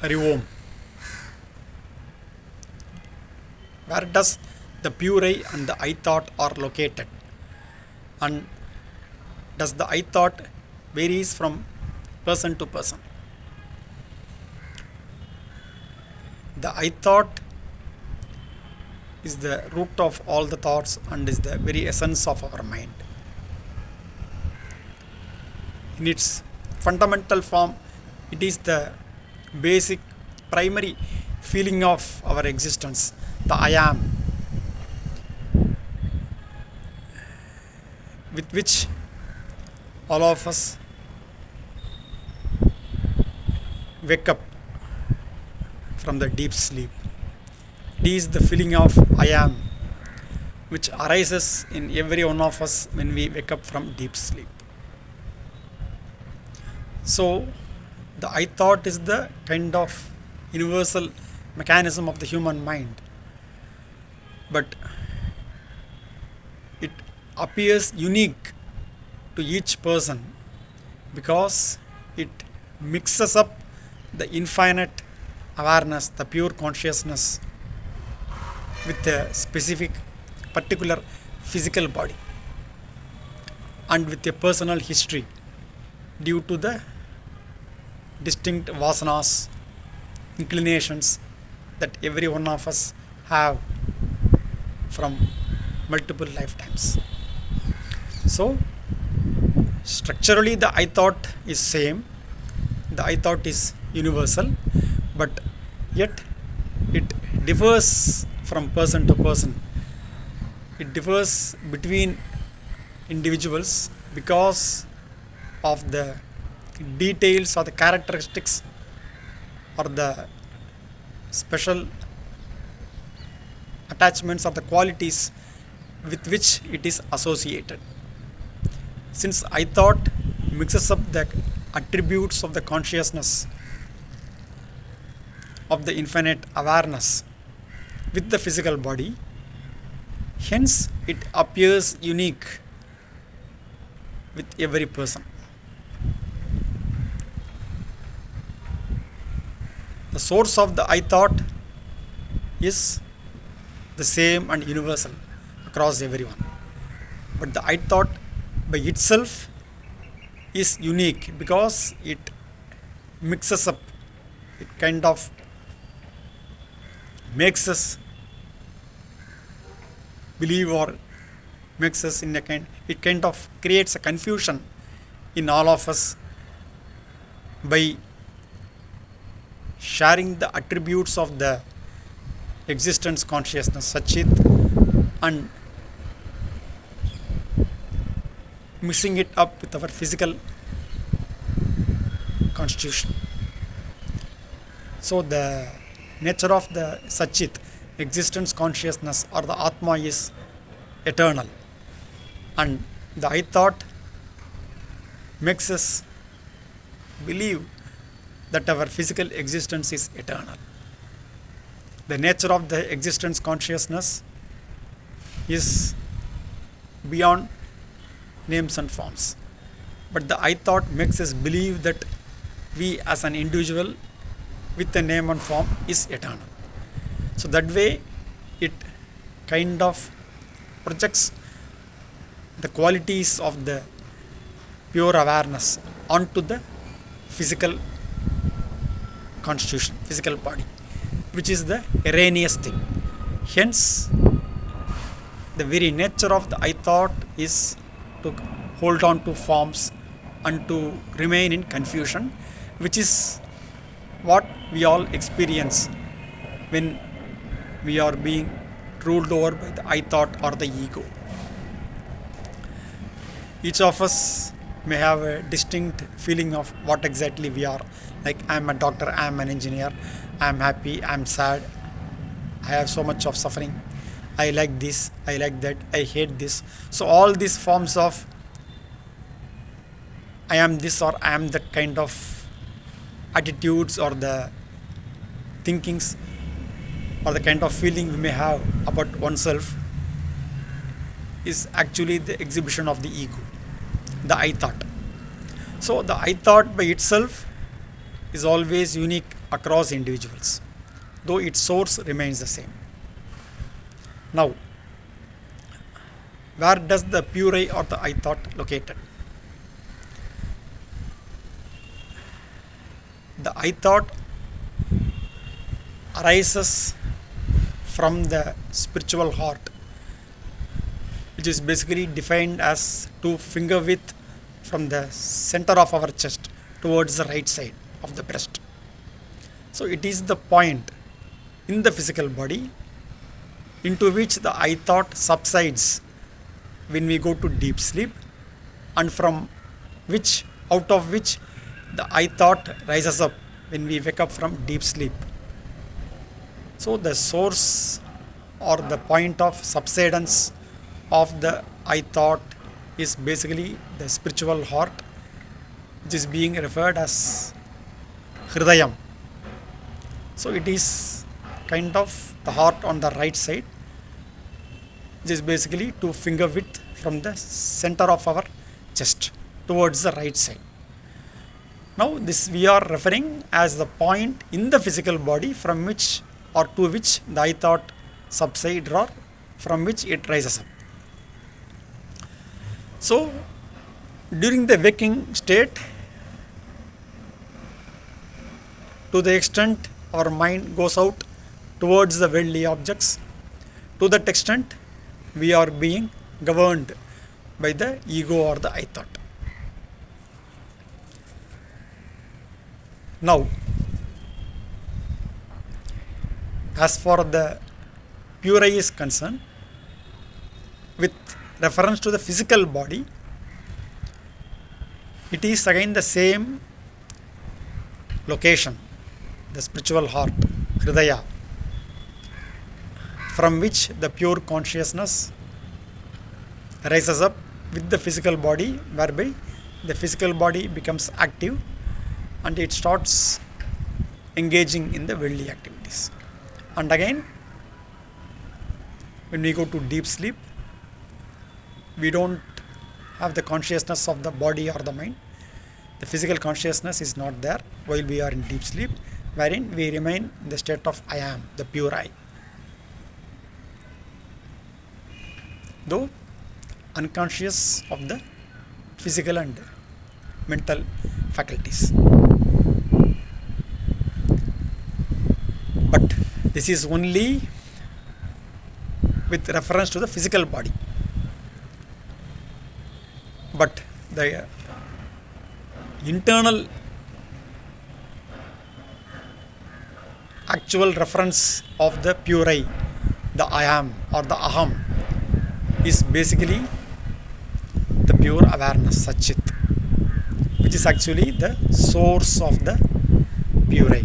Hari Om. Where does the pure I and the I thought are located? And does the I thought varies from person to person? The I thought is the root of all the thoughts and is the very essence of our mind. In its fundamental form, it is the basic primary feeling of our existence, the I am, with which all of us wake up from the deep sleep. It is the feeling of I am which arises in every one of us when we wake up from deep sleep. So, the I thought is the kind of universal mechanism of the human mind, but it appears unique to each person because it mixes up the infinite awareness, the pure consciousness, with a specific particular physical body and with a personal history due to the distinct vasanas, inclinations that every one of us have from multiple lifetimes. So, structurally the I thought is same, the I thought is universal, but yet it differs from person to person. It differs between individuals because of the details or the characteristics or the special attachments or the qualities with which it is associated. Since I thought mixes up the attributes of the consciousness of the infinite awareness with the physical body, hence it appears unique with every person. The source of the I thought is the same and universal across everyone. But the I thought by itself is unique because it mixes up, it kind of makes us believe or makes us in a kind, it kind of creates a confusion in all of us by sharing the attributes of the existence consciousness Sachit and mixing it up with our physical constitution. So the nature of the Sachit, existence consciousness or the Atma is eternal, and the I thought makes us believe that our physical existence is eternal. The nature of the existence consciousness is beyond names and forms. But the I thought makes us believe that we as an individual with a name and form is eternal. So that way it kind of projects the qualities of the pure awareness onto the physical constitution, physical body, which is the erroneous thing. Hence, the very nature of the I thought is to hold on to forms and to remain in confusion, which is what we all experience when we are being ruled over by the I thought or the ego. Each of us may have a distinct feeling of what exactly we are. Like, I am a doctor, I am an engineer, I am happy, I am sad, I have so much of suffering, I like this, I like that, I hate this. So all these forms of I am this or I am that kind of attitudes or the thinkings or the kind of feeling we may have about oneself is actually the exhibition of the ego, the I thought. So the I thought by itself is always unique across individuals, though its source remains the same. Now, where does the pure I or the I thought located? The I thought arises from the spiritual heart, which is basically defined as 2 finger width from the center of our chest towards the right side of the breast. So it is the point in the physical body into which the I thought subsides when we go to deep sleep, and from which, out of which, the I thought rises up when we wake up from deep sleep. So the source or the point of subsidence of the I thought is basically the spiritual heart, which is being referred as Hridayam. So it is kind of the heart on the right side, which is basically 2 finger width from the center of our chest towards the right side. Now this we are referring as the point in the physical body from which or to which the I thought subsides, or from which it rises up. So during the waking state, to the extent our mind goes out towards the worldly objects, to that extent we are being governed by the ego or the I thought. Now, as far as the pure I is concerned, with reference to the physical body, it is again the same location, the spiritual heart, Hridaya, from which the pure consciousness rises up with the physical body, whereby the physical body becomes active and it starts engaging in the worldly activities. And again, when we go to deep sleep, we don't have the consciousness of the body or the mind. The physical consciousness is not there while we are in deep sleep, wherein we remain in the state of I am, the pure I. Though unconscious of the physical and mental faculties. But this is only with reference to the physical body. But the internal actual reference of the pure I, the I am or the Aham, is basically the pure awareness, Satchit, which is actually the source of the pure I.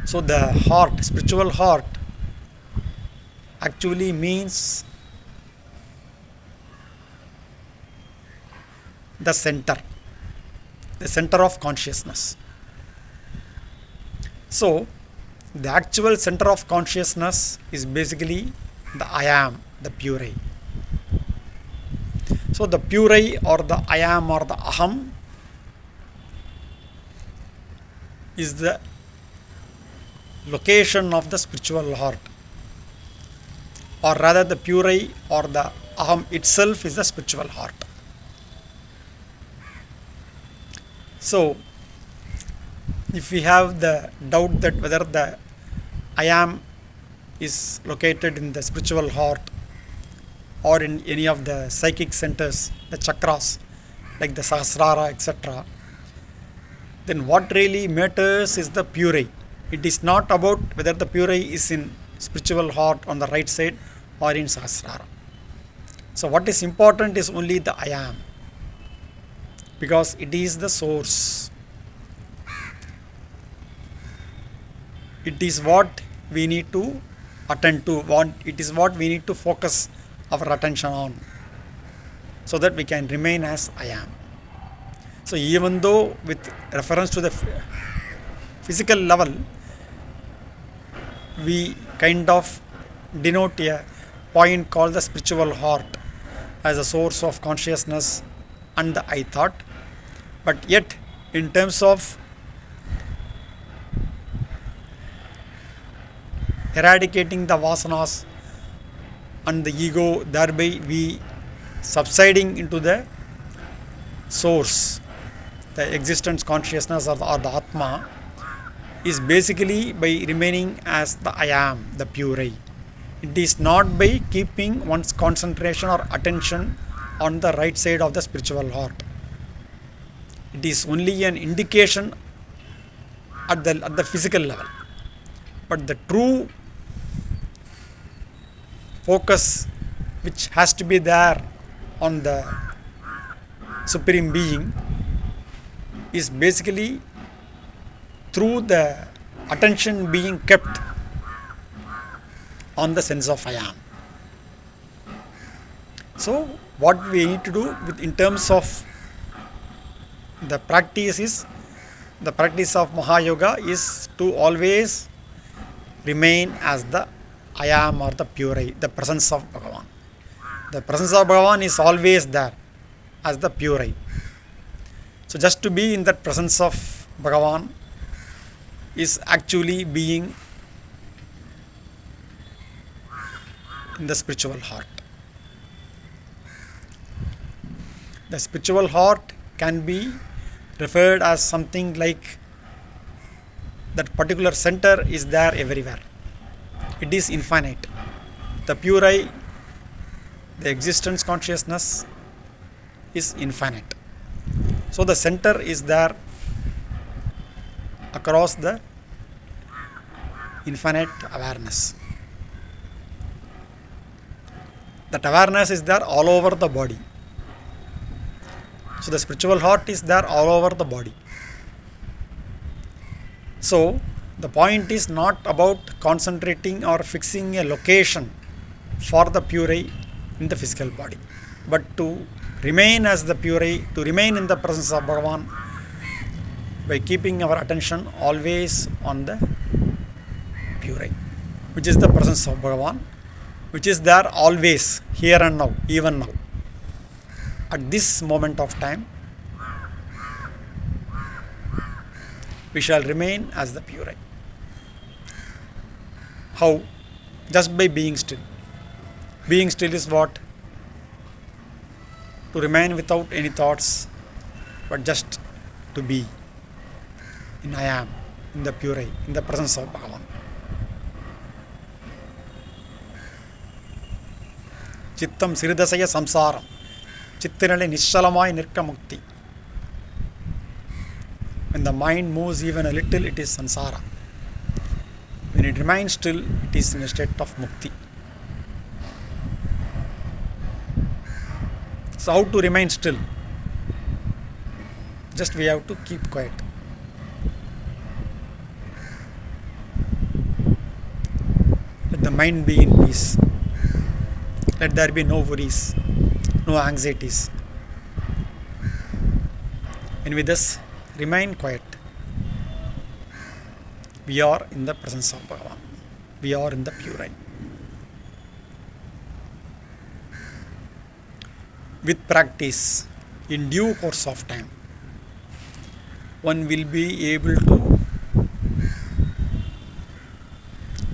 So the heart, spiritual heart, actually means the center of consciousness. So the actual center of consciousness is basically the I am, the pure I. So the pure I or the I am or the Aham is the location of the spiritual heart, or rather the pure I or the Aham itself is the spiritual heart. So if we have the doubt that whether the I am is located in the spiritual heart or in any of the psychic centers, the chakras like the Sahasrara, etc., then what really matters is the pure I. It is not about whether the pure I is in spiritual heart on the right side or in Sahasrara. So what is important is only the I am, because it is the source. It is what we need to attend to, it is what we need to focus our attention on, so that we can remain as I am. So even though with reference to the physical level, we kind of denote a point called the spiritual heart as a source of consciousness and the I thought, but yet in terms of eradicating the vasanas and the ego, thereby we subsiding into the source, the existence consciousness or the Atma, is basically by remaining as the I am, the pure I. It is not by keeping one's concentration or attention on the right side of the spiritual heart. It is only an indication at the physical level. But the true focus which has to be there on the Supreme Being is basically through the attention being kept on the sense of I am. So what we need to do in terms of the practice is, the practice of Mahayoga is to always remain as the I am or the pure I, the presence of Bhagavan. The presence of Bhagavan is always there as the pure I. So just to be in that presence of Bhagavan is actually being in the spiritual heart. The spiritual heart can be referred as something like that particular center is there everywhere. It is infinite. The pure I, the existence consciousness is infinite. So the center is there across the infinite awareness. That awareness is there all over the body. So the spiritual heart is there all over the body. So the point is not about concentrating or fixing a location for the pure I in the physical body, but to remain as the pure I, to remain in the presence of Bhagavan by keeping our attention always on the pure I, which is the presence of Bhagavan, which is there always, here and now, even now. At this moment of time, we shall remain as the pure I. How? Just by being still. Being still is what? To remain without any thoughts, but just to be in I am, in the pure I, in the presence of Bhagavan. Chittam siridasaya samsaram. Chittinale nishalamai nirka mukti. When the mind moves even a little, it is samsara. When it remains still, it is in a state of mukti. So how to remain still? Just we have to keep quiet. Let the mind be in peace. Let there be no worries, no anxieties. When we thus remain quiet, we are in the presence of Bhagavan. We are in the pure I. With practice, in due course of time, one will be able to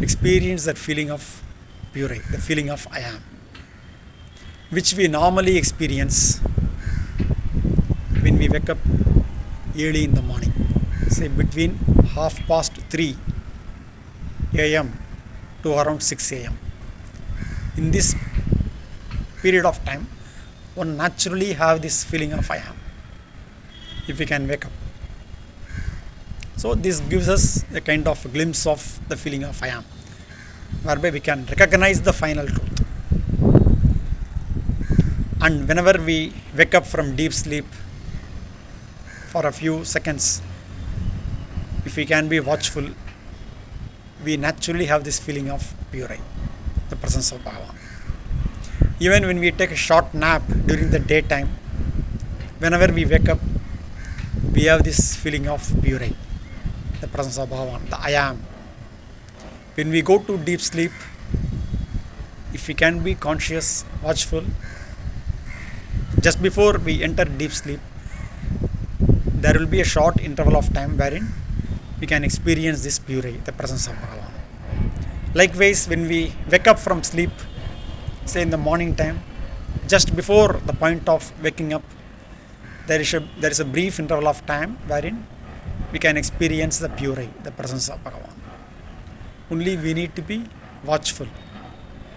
experience that feeling of pure I, the feeling of I am, which we normally experience when we wake up early in the morning, say between 3:30 a.m. to around 6 a.m. In this period of time, one naturally have this feeling of I am, if we can wake up. So this gives us a kind of a glimpse of the feeling of I am, whereby we can recognize the final truth. And whenever we wake up from deep sleep, for a few seconds, if we can be watchful, we naturally have this feeling of pure I, the presence of Bhagavan. Even when we take a short nap during the daytime, whenever we wake up, we have this feeling of pure I, the presence of Bhagavan, the I am. When we go to deep sleep, if we can be conscious, watchful, just before we enter deep sleep, there will be a short interval of time wherein we can experience this pure I, the presence of Bhagavan. Likewise, when we wake up from sleep, say in the morning time, just before the point of waking up, there is a brief interval of time wherein we can experience the pure eye, the presence of Bhagavan. Only we need to be watchful,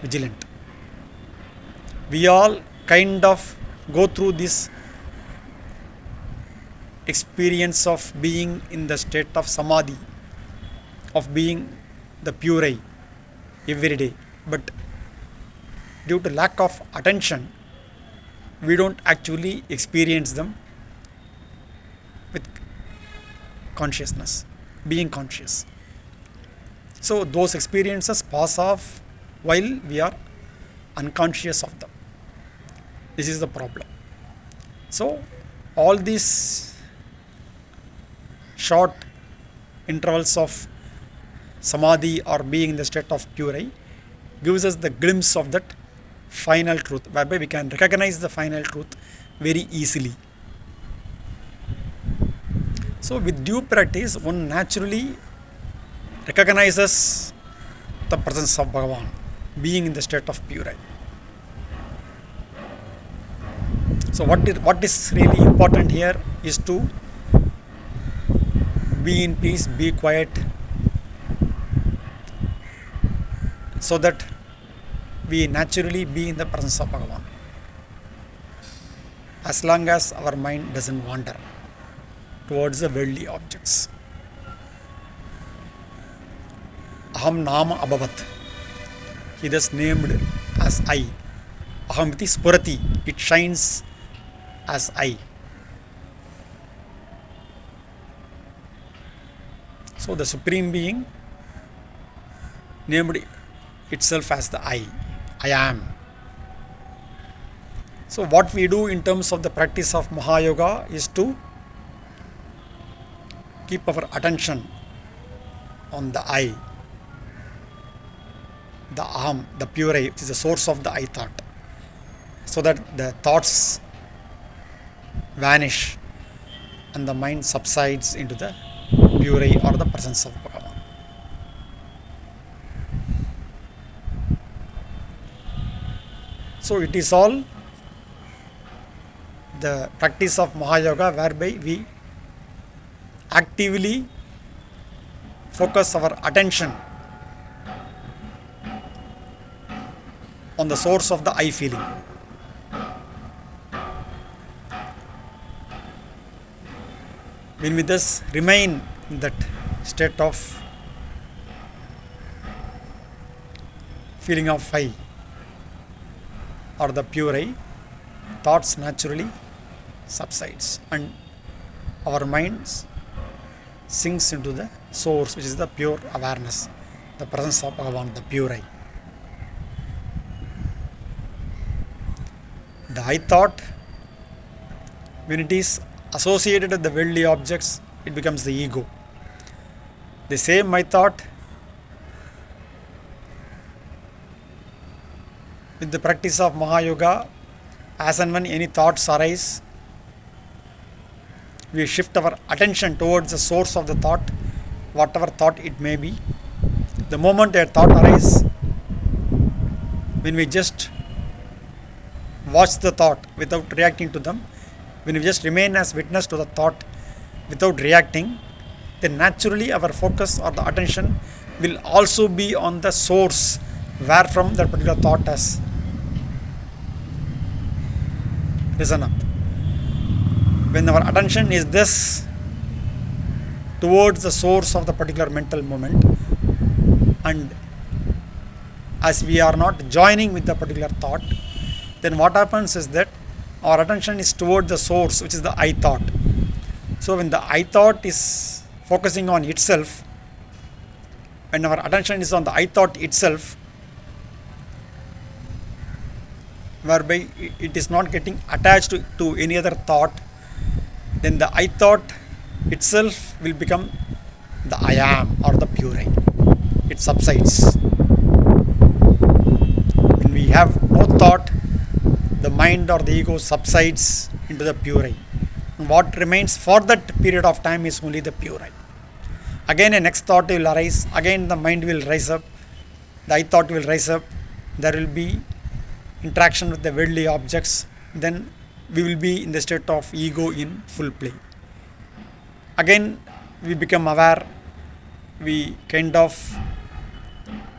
vigilant. We all kind of go through this experience of being in the state of samadhi, of being the pure eye every day. But due to lack of attention, we don't actually experience them with consciousness, being conscious. So those experiences pass off while we are unconscious of them. This is the problem. So all these short intervals of samadhi or being in the state of pure eye gives us the glimpse of that final truth, whereby we can recognize the final truth very easily. So with due practice, one naturally recognizes the presence of Bhagavan, being in the state of pure eye. So what is really important here is to be in peace, be quiet, so that we naturally be in the presence of Bhagavan. As long as our mind doesn't wander towards the worldly objects. Aham nama abhavat. He thus named as I. Aham iti spurati. It shines as I. So the Supreme Being named itself as the I am. So what we do in terms of the practice of Mahayoga is to keep our attention on the I, the Aham, the pure I, which is the source of the I thought, so that the thoughts vanish and the mind subsides into the pure I or the presence of Bhagavan. So it is all the practice of Mahayoga whereby we actively focus our attention on the source of the I feeling. When we thus remain in that state of feeling of I or the pure I, thoughts naturally subsides and our minds sinks into the source, which is the pure awareness, the presence of Bhagavan, the pure I. The I thought, when it is associated with the worldly objects, it becomes the ego. The same I thought, with the practice of Mahayoga, as and when any thoughts arise, we shift our attention towards the source of the thought, whatever thought it may be. The moment a thought arises, when we just watch the thought without reacting to them, when we just remain as witness to the thought without reacting, then naturally our focus or the attention will also be on the source where from that particular thought has risen up. When our attention is this towards the source of the particular mental moment, and as we are not joining with the particular thought, then what happens is that our attention is towards the source, which is the I thought. So when the I thought is focusing on itself, when our attention is on the I thought itself, whereby it is not getting attached to any other thought, then the I thought itself will become the I am or the pure I. It subsides. When we have no thought, the mind or the ego subsides into the pure I. And what remains for that period of time is only the pure I. Again a next thought will arise, again the mind will rise up, the I thought will rise up, there will be interaction with the worldly objects, then we will be in the state of ego in full play. Again, we become aware, we kind of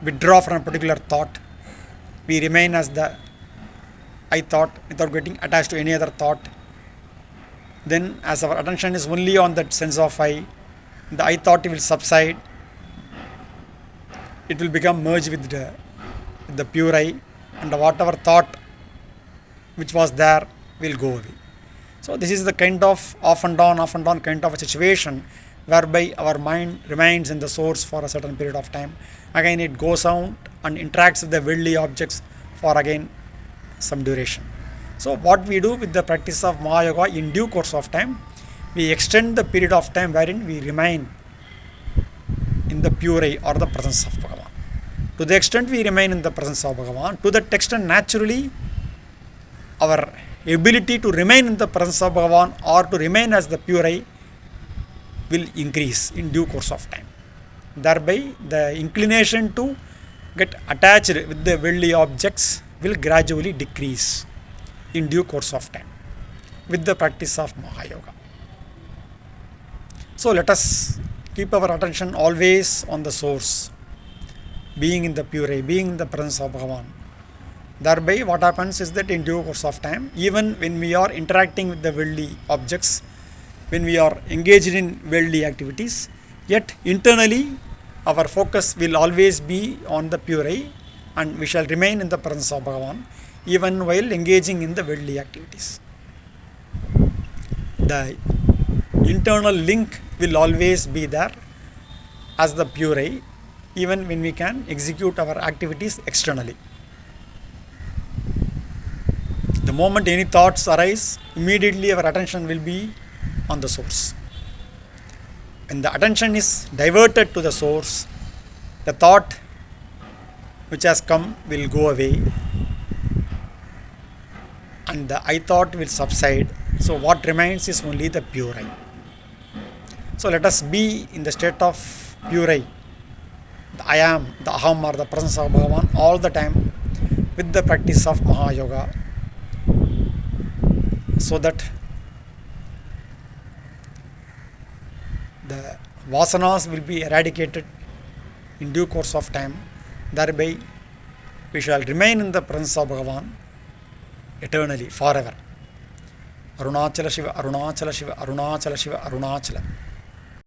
withdraw from a particular thought, we remain as the I thought without getting attached to any other thought. Then as our attention is only on that sense of I, the I thought will subside, it will become merged with the pure I, and whatever thought which was there will go away. So this is the kind of off and on kind of a situation whereby our mind remains in the source for a certain period of time. Again it goes out and interacts with the worldly objects for again some duration. So what we do with the practice of Mahayoga, in due course of time, we extend the period of time wherein we remain in the pure I or the presence of Bhagavan. To the extent we remain in the presence of Bhagavan, to that extent naturally our ability to remain in the presence of Bhagavan or to remain as the pure I will increase in due course of time. Thereby the inclination to get attached with the worldly objects will gradually decrease in due course of time with the practice of Mahayoga. So let us keep our attention always on the source, being in the pure I, being in the presence of Bhagavan. Thereby what happens is that in due course of time, even when we are interacting with the worldly objects, when we are engaged in worldly activities, yet internally our focus will always be on the pure I, and we shall remain in the presence of Bhagavan even while engaging in the worldly activities. The internal link will always be there as the pure I, even when we can execute our activities externally. The moment any thoughts arise, immediately our attention will be on the source. When the attention is diverted to the source, the thought which has come will go away and the I thought will subside. So what remains is only the pure I. So let us be in the state of pure I, the I am, the Aham or the presence of Bhagavan all the time with the practice of Mahayoga, so that the vasanas will be eradicated in due course of time. Thereby we shall remain in the presence of Bhagavan eternally, forever. Arunachala Shiva, Arunachala Shiva, Arunachala Shiva, Arunachala.